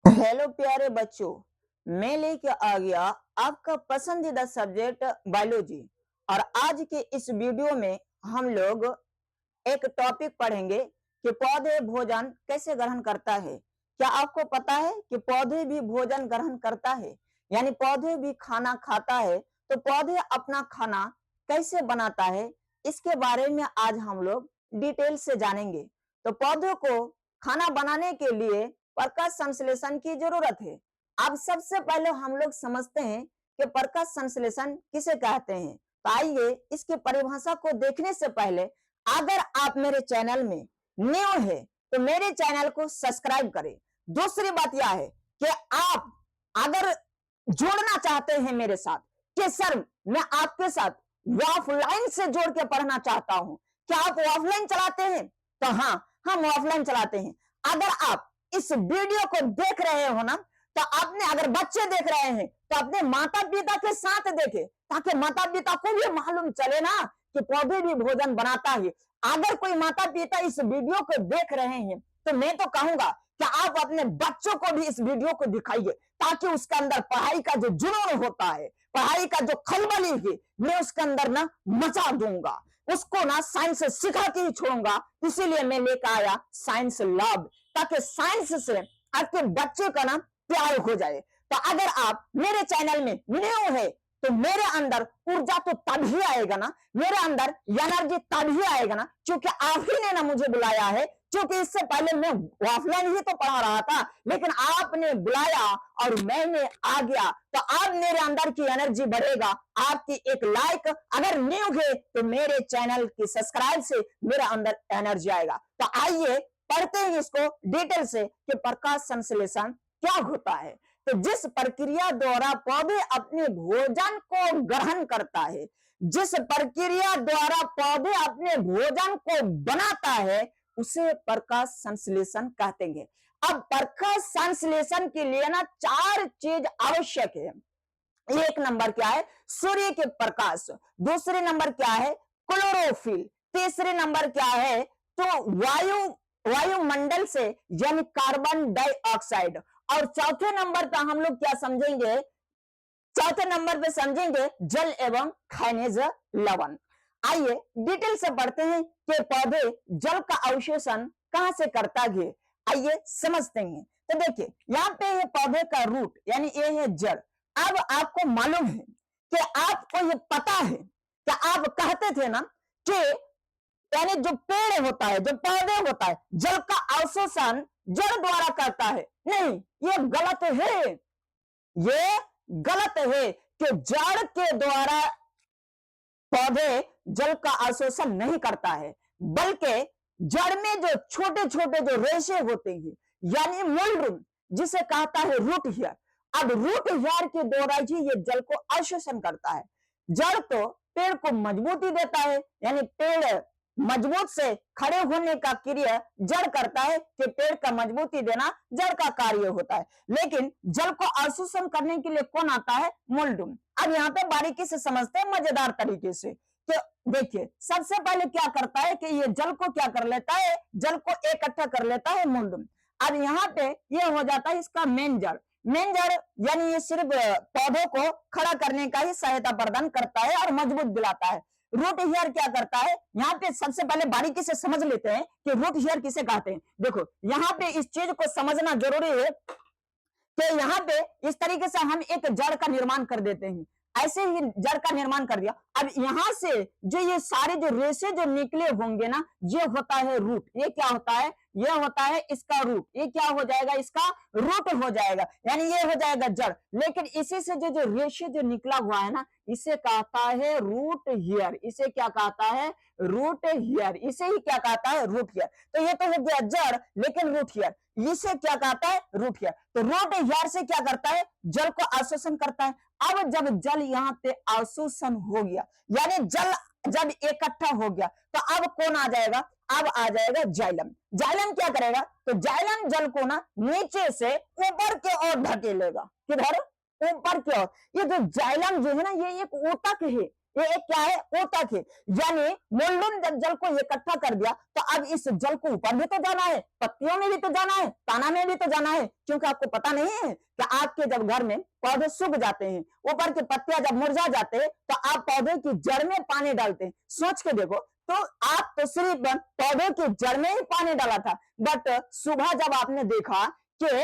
Hello प्यारे बच्चों। मैं लेके आ गया आपका पसंदीदा सब्जेक्ट बायोलॉजी। और आज के इस वीडियो में हम लोग एक टॉपिक पढ़ेंगे कि पौधे भोजन कैसे ग्रहण करता है। क्या आपको पता है कि पौधे भी भोजन ग्रहण करता है, यानी पौधे भी खाना खाता है। तो पौधे अपना खाना कैसे बनाता है, इसके बारे में आज हम लोग डिटेल से जानेंगे। तो पौधों को खाना बनाने के लिए प्रकाश संश्लेषण की जरूरत है। अब सबसे पहले हम लोग समझते हैं कि प्रकाश संश्लेषण किसे कहते हैं। तो आइए इसकी परिभाषा को देखने से पहले, अगर आप मेरे चैनल में न्यू है तो मेरे चैनल को सब्सक्राइब करें। दूसरी बात यह है कि आप अगर जुड़ना चाहते हैं मेरे साथ कि सर मैं आपके साथ ऑफलाइन से जोड़ के पढ़ना चाहता हूं, क्या आप ऑफलाइन चलाते हैं? तो हाँ, हम ऑफलाइन चलाते हैं। अगर आप इस वीडियो को देख रहे हो ना, तो आपने अगर बच्चे देख रहे हैं तो अपने माता पिता के साथ देखें, ताकि माता पिता को भी मालूम चले ना कि पौधे भी भोजन बनाता है। अगर कोई माता पिता इस वीडियो को देख रहे हैं तो मैं तो कहूंगा कि आप अपने बच्चों को भी इस वीडियो को दिखाइए, ताकि उसके अंदर पढ़ाई का जो जुनून होता है, पढ़ाई का जो खलबली है, मैं उसके अंदर ना मचा दूंगा। उसको ना साइंस सिखा के ही छोड़ूंगा। इसीलिए मैं लेकर आया साइंस लैब, ताकि साइंस से आपके बच्चे का ना प्यार हो जाए। तो अगर आप मेरे चैनल में न्यू है तो मेरे अंदर ऊर्जा तो तभी आएगा ना, मेरे अंदर एनर्जी तभी आएगा ना, क्योंकि आप ही ने ना मुझे बुलाया है। क्योंकि इससे पहले मैं ऑफलाइन ही तो पढ़ा रहा था, लेकिन आपने बुलाया और मैंने आ गया, तो अब मेरे अंदर की एनर्जी बढ़ेगा। आपकी एक लाइक अगर न्यू है तो मेरे चैनल की सब्सक्राइब से मेरे अंदर एनर्जी आएगा। तो आइए पढ़ते हैं इसको डिटेल से कि प्रकाश संश्लेषण क्या होता है। तो जिस प्रक्रिया द्वारा पौधे अपने भोजन को ग्रहण करता है, जिस प्रक्रिया द्वारा पौधे अपने भोजन को बनाता है, उसे प्रकाश संश्लेषण कहते हैं। अब प्रकाश संश्लेषण के लिए ना चार चीज आवश्यक है। एक नंबर क्या है? सूर्य के प्रकाश। दूसरे नंबर क्या है? क्लोरोफिल। तीसरे नंबर क्या है? तो वायुमंडल से यानी कार्बन डाइऑक्साइड। और चौथे नंबर पर हम लोग क्या समझेंगे? चौथे नंबर पे समझेंगे जल एवं खनिज लवण। आइए डिटेल से पढ़ते हैं कि पौधे जल का अवशोषण कहां से करता है। आइए समझते हैं। तो देखिए यहाँ पे है पौधे का रूट, यानी ये है जड़। अब आपको मालूम है कि आपको ये पता है कि आप कहते थे ना कि यानी जो पेड़ होता है, जो पौधे होता है, जल का अवशोषण जड़ द्वारा करता है। नहीं, ये गलत है। ये गलत है कि जड़ के द्वारा पौधे जल का अवशोषण नहीं करता है, बल्कि जड़ में जो छोटे छोटे जो रेशे होते हैं, यानी मूलरूट, जिसे कहता है रूट हेयर। अब रूट हेयर के द्वारा ही ये जल को अवशोषण करता है। जड़ तो पेड़ को मजबूती देता है, यानी पेड़ मजबूत से खड़े होने का क्रिया जड़ करता है, कि पेड़ का मजबूती देना जड़ का कार्य होता है। लेकिन जल को अवशोषण करने के लिए कौन आता है? मूलरूट। अब यहाँ पे बारीकी से समझते हैं मजेदार तरीके से। तो देखिए सबसे पहले क्या करता है कि ये जल को क्या कर लेता है? जल को इकट्ठा कर लेता है मूलरूट। अब यहाँ पे ये हो जाता है इसका मेन जड़। मेन जड़ यानी ये सिर्फ पौधों को खड़ा करने का ही सहायता प्रदान करता है और मजबूत दिलाता है। रूट हेयर क्या करता है? यहाँ पे सबसे पहले बारीकी से समझ लेते हैं कि रूट हेयर किसे कहते हैं। देखो यहाँ पे इस चीज को समझना जरूरी है कि यहाँ पे इस तरीके से हम एक जड़ का निर्माण कर देते हैं। ऐसे ही जड़ का निर्माण कर दिया। अब यहां से जो ये सारे जो रेशे जो निकले होंगे ना, ये होता है रूट। ये क्या होता है? ये होता है इसका रूट। ये क्या हो जाएगा? इसका रूट हो जाएगा, यानी ये हो जाएगा जड़। लेकिन इसी से जो जो रेशे जो निकला हुआ है ना, इसे कहता है रूट हेयर। इसे क्या कहता है? Root hair. इसे ही क्या कहता है? Root hair. तो ये तो हो गया जड़, लेकिन रूट हेयर इसे क्या कहता है? Root hair. तो रूट हेयर से क्या करता है? जल को अवशोषण करता है। अब जब जल यहाँ पे अवशोषण हो गया, यानी जल जब इकट्ठा हो गया, तो अब कौन आ जाएगा? अब आ जाएगा जाइलम। जाइलम क्या करेगा? तो जाइलम जल को ना नीचे से ऊपर की ओर धकेलेगा। किधर? ऊपर की ओर। ये जो जाइलम जो है ना, ये एक ऊतक है। ये एक क्या है, ऊतक है। यानी मोल्डून जब जल को इकट्ठा कर दिया तो अब इस जल को ऊपर भी तो जाना है, पत्तियों में भी तो जाना है, ताना में भी तो जाना है। क्योंकि आपको पता नहीं है कि आपके जब घर में पौधे सूख जाते हैं, ऊपर की पत्तियां जब मुरझा जाते हैं तो आप पौधे की जड़ में पानी डालते हैं। सोच के देखो, तो आप तो सिर्फ पौधे की जड़ में ही पानी डाला था, बट सुबह जब आपने देखा कि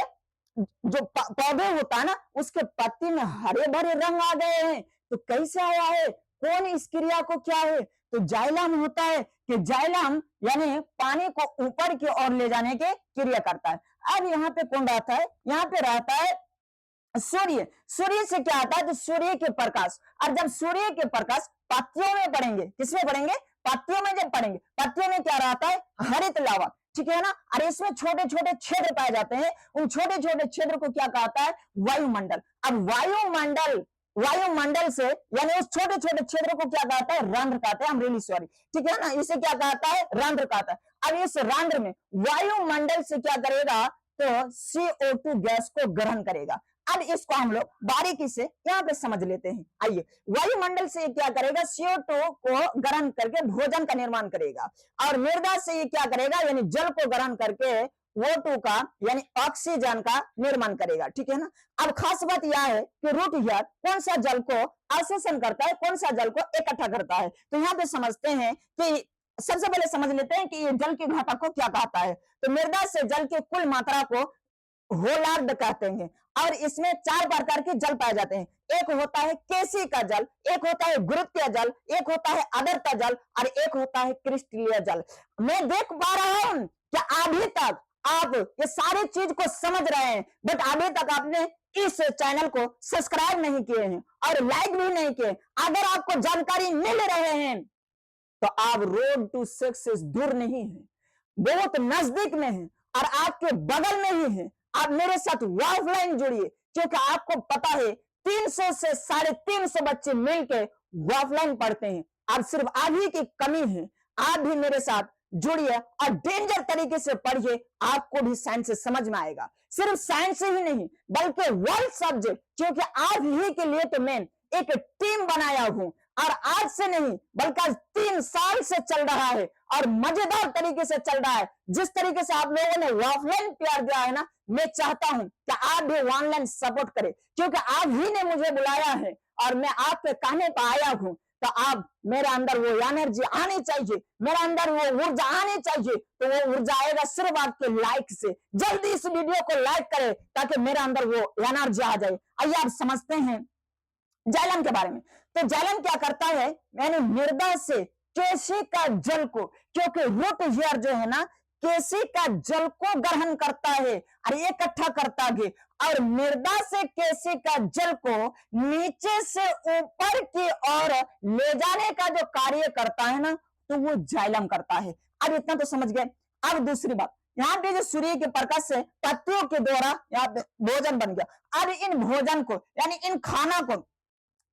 जो पौधे होता है ना, उसके पत्ती में हरे भरे रंग आ गए हैं, तो कैसे आया है, कौन इस क्रिया को क्या है, तो जाइलम होता है कि जाइलम यानी पानी को ऊपर की ओर ले जाने की क्रिया करता है। अब यहाँ पे कौन रहता है, यहाँ पे रहता है सूर्य। सूर्य से क्या आता है, तो सूर्य के प्रकाश। और जब सूर्य के प्रकाश पत्तियों में पड़ेंगे, किसमें पड़ेंगे, पत्तियों में जब पड़ेंगे, पत्तियों में क्या रहता है, हरित लावा, ठीक है ना। और इसमें छोटे छोटे छिद्र पाए जाते हैं, उन छोटे छोटे छिद्र को क्या कहता है, वायुमंडल। अब वायुमंडल से यानी उस छोटे छोटे छिद्र को क्या कहता है, रंध्र कहते हैं, रियली सॉरी, ठीक है ना, इसे क्या कहता है, रंध्र कहता है। अब इस रंध्र में वायुमंडल से क्या करेगा, तो CO2 गैस को ग्रहण करेगा। अब इसको हम लोग बारीकी से यहाँ पे समझ लेते हैं। आइए, वायुमंडल से ये क्या करेगा, CO2 को ग्रहण करके भोजन का निर्माण करेगा, और मृदा से ये क्या करेगा, यानी जल को ग्रहण करके O2 का यानी ऑक्सीजन का निर्माण करेगा, ठीक है ना। अब खास बात यह है कि रूट हेयर कौन सा जल को अवशोषण करता है, कौन सा जल को इकट्ठा करता है। तो यहाँ पे समझते हैं कि सबसे पहले समझ लेते हैं कि ये जल के घटक को क्या कहता है। तो मृदा से जल की कुल मात्रा को होलार्ड कहते हैं, और इसमें 4 प्रकार के जल पाए जाते हैं। एक होता है केसी का जल, एक होता है गुरुत्वीय जल, एक होता है आर्द्रता जल, और एक होता है क्रिस्टलीय जल। मैं देख पा रहा हूं कि अभी तक आप ये सारी चीज को समझ रहे हैं, बट अभी तक आपने इस चैनल को सब्सक्राइब नहीं किए हैं और लाइक भी नहीं किए। अगर आपको जानकारी मिल रहे हैं तो आप रोड टू सक्सेस दूर नहीं है, बहुत नजदीक में है और आपके बगल में ही है। आप मेरे साथ ऑफलाइन जुड़िए, क्योंकि आपको पता है 300 से 350 बच्चे मिलकर ऑफलाइन पढ़ते हैं। अब सिर्फ आप ही की कमी है, आप भी मेरे साथ जुड़िए और डेंजर तरीके से पढ़िए, आपको भी साइंस समझ में आएगा। सिर्फ साइंस ही नहीं बल्कि वर्ल्ड सब्जेक्ट, क्योंकि आप ही के लिए तो मैं एक टीम बनाया हूं, और आज से नहीं बल्कि आज 3 साल से चल रहा है और मजेदार तरीके से चल रहा है। जिस तरीके से आप लोगों ने ऑफलाइन प्यार दिया है ना, मैं चाहता हूं कि आप भी ऑनलाइन सपोर्ट करें, क्योंकि आप ही ने मुझे बुलाया है और मैं आपके कहने पर आया हूं। तो आप मेरे अंदर वो एनर्जी आनी चाहिए, मेरे अंदर वो ऊर्जा आनी चाहिए। तो वो ऊर्जा आएगा सिर्फ आपके लाइक से। जल्दी इस वीडियो को लाइक करें ताकि मेरे अंदर वो एनर्जी आ जाए। आइए आप समझते हैं जाइलम के बारे में। तो जाइलम क्या करता है, यानी मृदा से केसी का जल को, क्योंकि रूट हेयर जो है ना केसी का जल को ग्रहण करता है और इकट्ठा करता है, और मृदा से केसी का जल को नीचे से ऊपर की ओर ले जाने का जो कार्य करता है ना, तो वो जाइलम करता है। अब इतना तो समझ गए। अब दूसरी बात, यहाँ पे जो सूर्य के प्रकाश से पत्तियों के द्वारा यहाँ पे भोजन बन गया। अब इन भोजन को यानी इन खाना को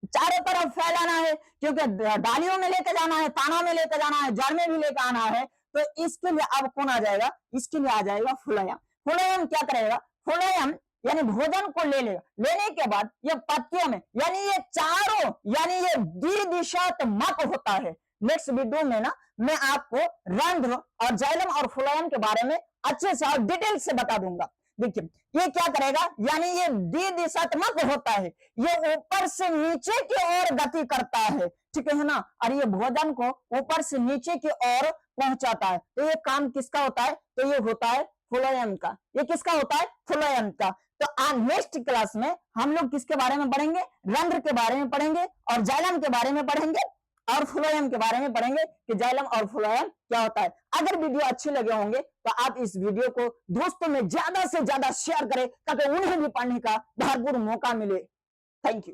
चारों तरफ फैलाना है, क्योंकि डालियों में लेकर जाना है, ताना में लेकर जाना है, जड़ में भी लेकर आना है। तो इसके लिए अब कौन आ जाएगा, इसके लिए आ जाएगा फुलोयम। फुलोयम क्या करेगा, फुलोयम यानी भोजन को ले लेगा, लेने के बाद ये पत्तियों में यानी ये चारों यानी ये द्विदिशात्मक होता है। नेक्स्ट वीडियो में ना मैं आपको रंध्र और जाइलम और फुलोयम के बारे में अच्छे से और डिटेल से बता दूंगा। देखिए ये क्या करेगा, यानी ये द्विदिशात्मक होता है, ये ऊपर से नीचे की ओर गति करता है, ठीक है ना, और ये भोजन को ऊपर से नीचे की ओर पहुंचाता है। तो ये काम किसका होता है, तो ये होता है फुलोयम का। ये किसका होता है, फुलोयम का। तो आज नेक्स्ट क्लास में हम लोग किसके बारे में पढ़ेंगे, रंध्र के बारे में पढ़ेंगे और जाइलम के बारे में पढ़ेंगे और फुलोयम के बारे में पढ़ेंगे कि जाइलम और फुलोयम क्या होता है। अगर वीडियो अच्छे लगे होंगे तो आप इस वीडियो को दोस्तों में ज्यादा से ज्यादा शेयर करें ताकि उन्हें भी पढ़ने का भरपूर मौका मिले। Thank you.